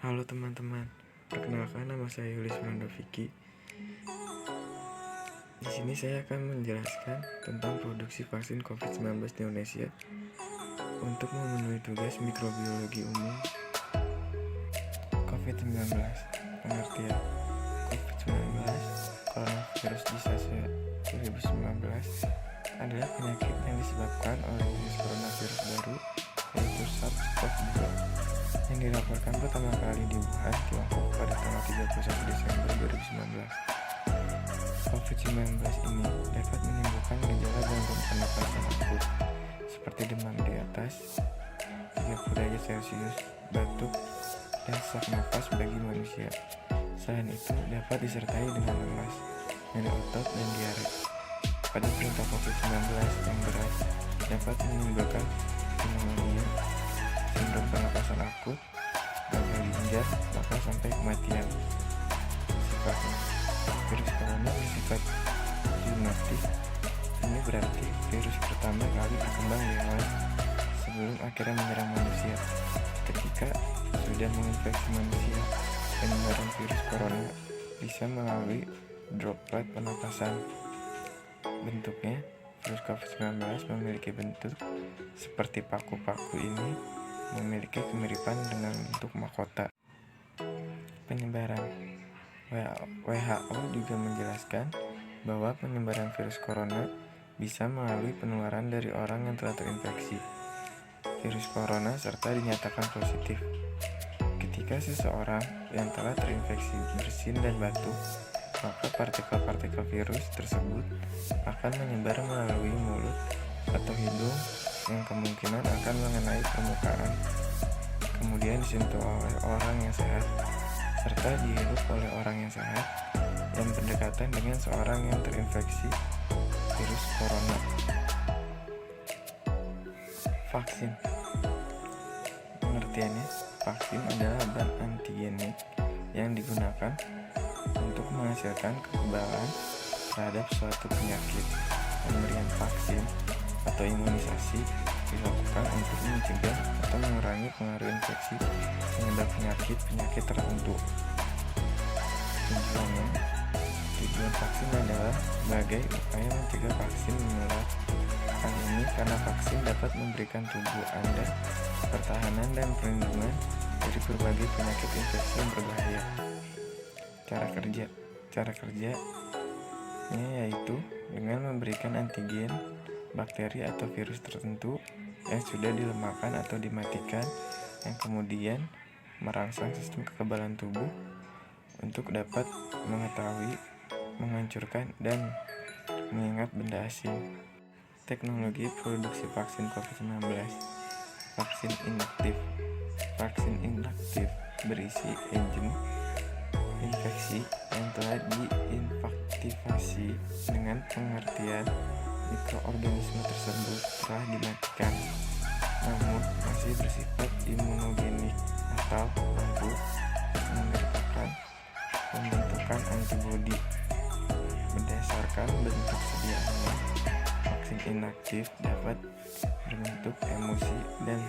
Halo teman-teman, perkenalkan nama saya Yulis Mandoviki. Di sini saya akan menjelaskan tentang produksi vaksin COVID-19 di Indonesia untuk memenuhi tugas mikrobiologi umum COVID-19. Pengertian COVID-19, coronavirus disease 2019, adalah penyakit yang disebabkan oleh virus coronavirus baru, yaitu SARS-CoV-2, yang dilaporkan pertama kali di Wuhan, Tiongkok pada tanggal 31 Desember 2019. COVID-19 ini dapat menimbulkan gejala gangguan pernapasan akut seperti demam di atas 30 derajat Celcius, batuk, dan sesak nafas bagi manusia. Selain itu, dapat disertai dengan lemas, nyeri otot, dan diare. Pada perintah COVID-19 yang berat dapat menimbulkan pneumonia, sindrom pernapasan akut, gagal ginjal, bahkan sampai kematian. Sifatnya, virus corona bersifat zoonotik. Ini berarti virus pertama kali berkembang di hewan sebelum akhirnya menyerang manusia. Ketika sudah menginfeksi manusia, penyebaran virus corona bisa melalui droplet pernapasan. Bentuknya, virus COVID-19 memiliki bentuk seperti paku-paku. Ini memiliki kemiripan dengan bentuk mahkota. Penyebaran, WHO juga menjelaskan bahwa penyebaran virus corona bisa melalui penularan dari orang yang telah terinfeksi virus corona serta dinyatakan positif. Ketika seseorang yang telah terinfeksi bersin dan batuk, maka partikel-partikel virus tersebut akan menyebar melalui mulut atau hidung yang kemungkinan akan mengenai permukaan, kemudian disentuh oleh orang yang sehat, serta dihirup oleh orang yang sehat yang berdekatan dengan seorang yang terinfeksi virus corona. Vaksin. Pengertiannya, vaksin adalah bahan antigenik yang digunakan untuk menghasilkan kekebalan terhadap suatu penyakit. Pemberian vaksin atau imunisasi dilakukan untuk mencegah atau mengurangi pengaruh infeksi penyebab penyakit tertentu. Tujuan vaksin adalah sebagai upaya mencegah vaksin menular. Hal ini karena vaksin dapat memberikan tubuh Anda pertahanan dan perlindungan dari berbagai penyakit infeksi yang berbahaya. Cara kerjanya yaitu dengan memberikan antigen bakteri atau virus tertentu yang sudah dilemahkan atau dimatikan, yang kemudian merangsang sistem kekebalan tubuh untuk dapat mengetahui, menghancurkan, dan mengingat benda asing. Teknologi produksi vaksin COVID-19. Vaksin inaktif. Vaksin inaktif berisi agen infeksi yang telah diinaktivasi dengan pengertian mikroorganisme tersebut telah dimatikan, namun masih bersifat imunogenik atau mampu menciptakan pembentukan antibodi. Berdasarkan bentuk sediaannya, vaksin inaktif dapat berbentuk emulsi dan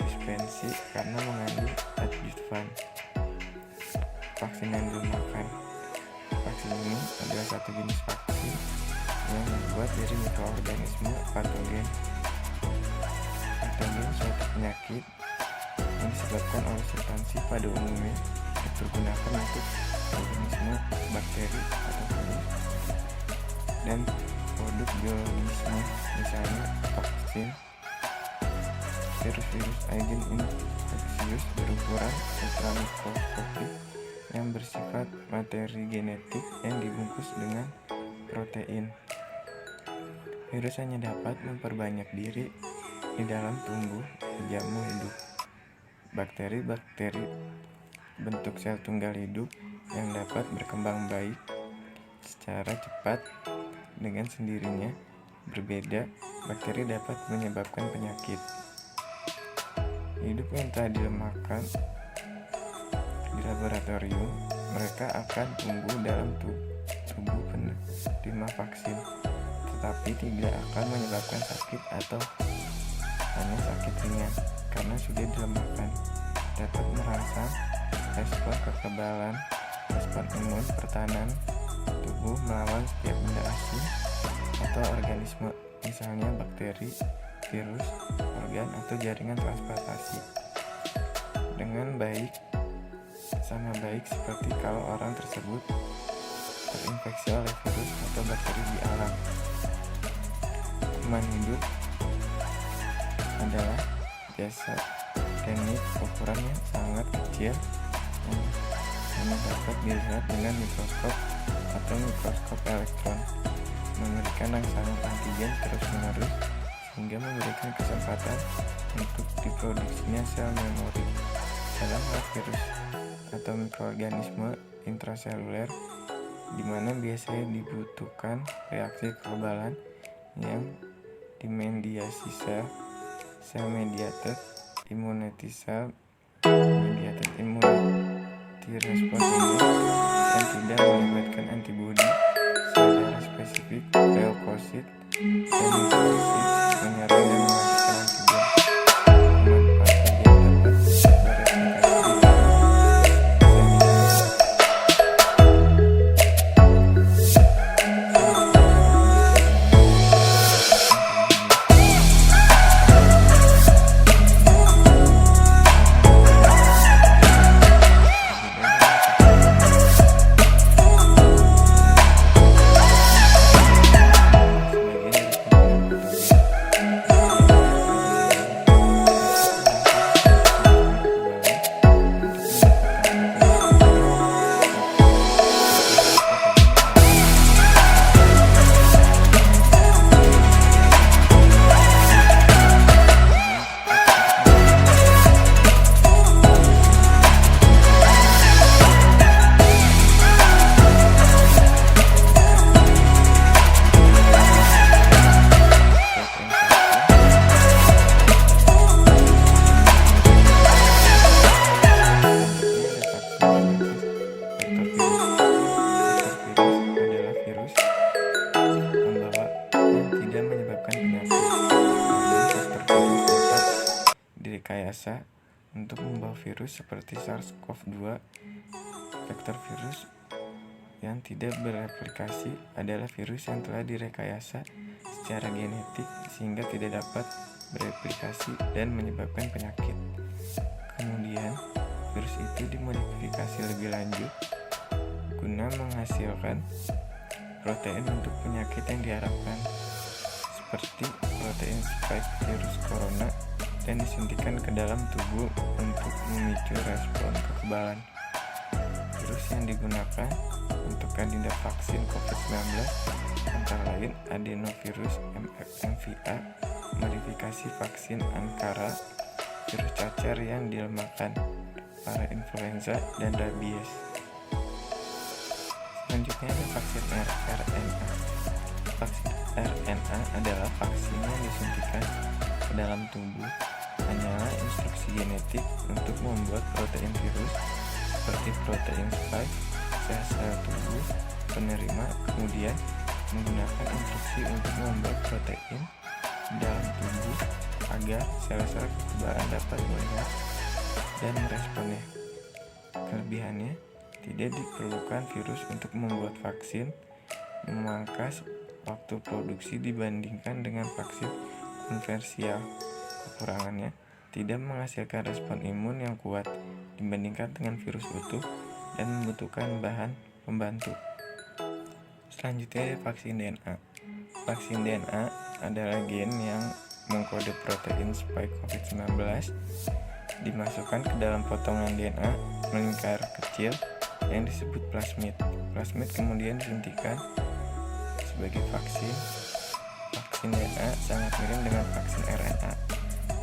suspensi karena mengandung adjuvan. Vaksin yang dilemahkan. Vaksin ini adalah satu jenis vaksin yang dibuat dari mikroorganisme patogen. Patogen suatu penyakit yang disebabkan oleh substansi pada umumnya dipergunakan untuk organisme, bakteri, atau virus, dan produk biologisnya, misalnya vaksin, virus agen infeksius berukuran ultramikroskopik yang bersifat materi genetik yang dibungkus dengan protein. Virus hanya dapat memperbanyak diri di dalam tumbuh jamu hidup. Bakteri bentuk sel tunggal hidup yang dapat berkembang baik secara cepat dengan sendirinya. Berbeda, bakteri dapat menyebabkan penyakit. Hidup yang telah dilemahkan di laboratorium, mereka akan tumbuh dalam tubuh penerima vaksin, tetapi tidak akan menyebabkan sakit atau hanya sakit ringan karena sudah dilemahkan. Dapat merangsang respon kekebalan, respon imun, pertahanan tubuh melawan setiap benda asing atau organisme, misalnya bakteri, virus, organ, atau jaringan transportasi. Dengan baik, sama baik seperti kalau orang tersebut terinfeksi oleh virus atau bakteri di alam. Kuman hidup adalah jasa teknik ukuran yang sangat kecil yang hanya dapat dilihat dengan mikroskop atau mikroskop elektron, memberikan rangsangan antigen terus-menerus sehingga memberikan kesempatan untuk diproduksinya sel memori. Dalam hal virus atau mikroorganisme intraseluler, di mana biasanya dibutuhkan reaksi kekebalan yang dimediasi sel mediated immunity, sel mediated immunity response yang tidak melibatkan antibodi, sel darah spesifik, leukosit, dan limfosit menyerang dan menghasilkan antigen. Manfaat bagian dapat bereplikasi di direkayasa untuk membawa virus seperti SARS-CoV-2. Vektor virus yang tidak bereplikasi adalah virus yang telah direkayasa secara genetik sehingga tidak dapat bereplikasi dan menyebabkan penyakit. Kemudian, virus itu dimodifikasi lebih lanjut guna menghasilkan protein untuk penyakit yang diharapkan, seperti protein spike virus corona, dan disuntikan ke dalam tubuh untuk memicu respon kekebalan. Virus yang digunakan untuk kandidat vaksin COVID-19 antara lain adenovirus MVA, modifikasi vaksin Ankara, virus cacar yang dilemahkan, parainfluenza, dan rabies. Selanjutnya ada vaksin RNA. Vaksin RNA adalah vaksin yang disuntikan ke dalam tubuh, hanyalah instruksi genetik untuk membuat protein virus seperti protein spike. Sel-sel tubuh penerima kemudian menggunakan instruksi untuk membuat protein dalam tubuh agar sel-sel kekebalan dapat melihat dan meresponnya. Kelebihannya, tidak diperlukan virus untuk membuat vaksin, memangkas waktu produksi dibandingkan dengan vaksin konvensional. Kekurangannya, tidak menghasilkan respon imun yang kuat dibandingkan dengan virus utuh dan membutuhkan bahan pembantu. Selanjutnya, vaksin DNA. Vaksin DNA adalah gen yang mengkode protein spike COVID-19 dimasukkan ke dalam potongan DNA melingkar kecil yang disebut plasmid. Plasmid kemudian disuntikan sebagai vaksin. Vaksin DNA sangat mirip dengan vaksin RNA.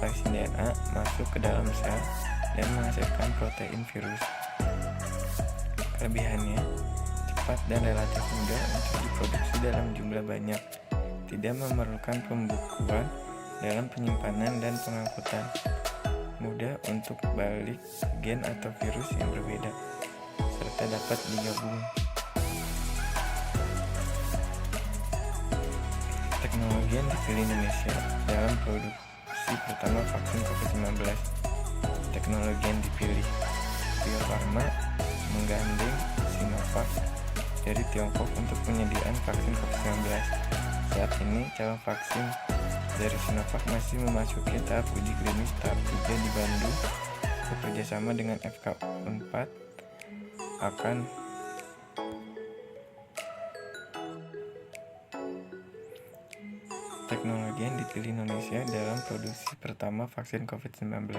Vaksin DNA masuk ke dalam sel dan menghasilkan protein virus. Kelebihannya, cepat dan relatif mudah untuk diproduksi dalam jumlah banyak, tidak memerlukan pembukuan dalam penyimpanan dan pengangkutan, mudah untuk balik gen atau virus yang berbeda, serta dapat digabung. Teknologi yang dipilih Indonesia dalam produksi pertama vaksin COVID-19. Teknologi yang dipilih Bio Farma menggandeng Sinovac dari Tiongkok untuk penyediaan vaksin COVID-19. Saat ini calon vaksin dari Sinovac masih memasuki tahap uji klinis tahap 3 di Bandung. Bekerja sama dengan FK Unpad akan teknologi yang dipilih Indonesia dalam produksi pertama vaksin COVID-19.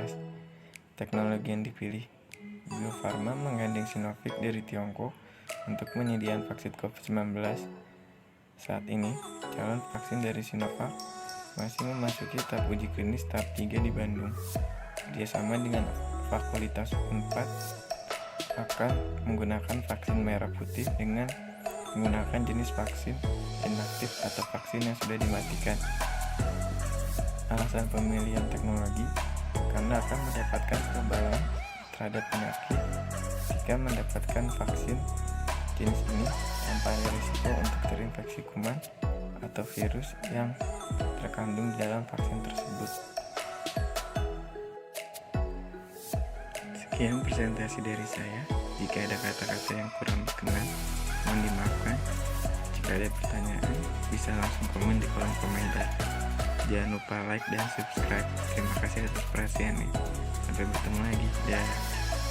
Teknologi yang dipilih Bio Farma menggandeng Sinovac dari Tiongkok untuk penyediaan vaksin COVID-19. Saat ini, calon vaksin dari Sinovac masih memasuki tahap uji klinis tahap 3 di Bandung. Kerjasama dengan Fakultas Unpad akan menggunakan vaksin merah putih dengan menggunakan jenis vaksin inaktif atau vaksin yang sudah dimatikan. Alasan pemilihan teknologi karena akan mendapatkan kekebalan terhadap penyakit. Jika mendapatkan vaksin jenis ini tanpa ada risiko untuk terinfeksi kuman atau virus yang terkandung di dalam vaksin tersebut. Sekian presentasi dari saya. Jika ada kata-kata yang kurang berkenan, mohon dimaafkan. Jika ada pertanyaan, bisa langsung komen di kolom komentar. Jangan lupa like dan subscribe. Terima kasih atas perhatiannya. Sampai bertemu lagi. Dah.